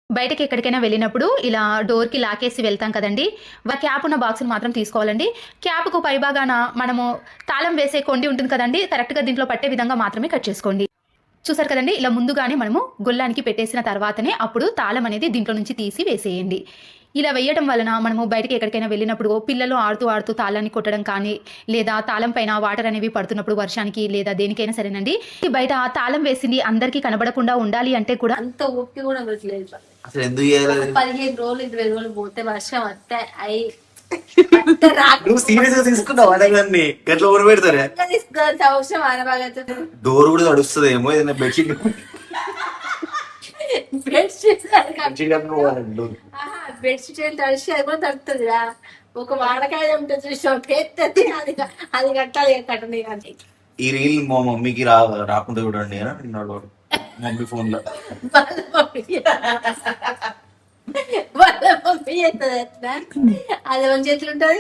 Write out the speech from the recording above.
బయటకి ఎక్కడికైనా వెళ్ళినప్పుడు ఇలా డోర్‌కి లాకేసి వెళ్తాం కదండీ! క్యాప్ ఉన్న బాక్స్‌ని మాత్రం తీసుకోవాలండి. క్యాప్‌కు పైభాగాన మనము తాళం వేసే కొండి ఉంటుంది కదండీ! కరెక్ట్‌గా దీంట్లో పట్టే విధంగా మాత్రమే కట్ చేసుకోండి. చూసారు కదండీ! ఇలా ముందుగానే మనము గొల్లానికి పెట్టేసిన తర్వాతనే అప్పుడు తాళం అనేది దీంట్లో నుంచి తీసి వేసేయండి. ఇలా వేయడం వలన మనము బయటకి ఎక్కడికైనా వెళ్ళినప్పుడు పిల్లలు ఆడుతూ కొట్టాలని కొట్టడం కానీ, లేదా తాళం పైన వాటర్ అనేవి పడుతున్నప్పుడు వర్షానికి లేదా దేనికైనా సరేనండి. బయట తాళం వేసింది అందరికీ కనబడకుండా ఉండాలి అంటే కూడా అంత ఓపిక కూడా పెట్టలేదు. అసలు ఎందుకు చేయాలి? 15 రోజులు 20 రోజులు పోతే వర్షం వస్తే అయి నువ్వు సీరియస్ గా తీసుకున్నావు అడగాన్ని గట్ల ఊరు పెడతారా? తీసుకోవాల్సిన అవసరం అనబాగా డోర్ కూడా తడుస్తుంది ఏమో ఏదైనా బెడ్షీట్ బెడ్షీట్ బెడ్షీట్ బెడ్షీట్ తడిసి అది కూడా తడుతుందిరా. ఒక వాడకాయ ఉంటుంది చూసాం పెద్దది, అది కట్టాలి కట్టని కానీ ఈ రీల్ మా మమ్మీకి రాకుండా చూడండి నిన్నాడు మమ్మీ ఫోన్ లో వాళ్ళ మమ్మీ చేస్తుంది. అది మన చేతులు ఉంటుంది.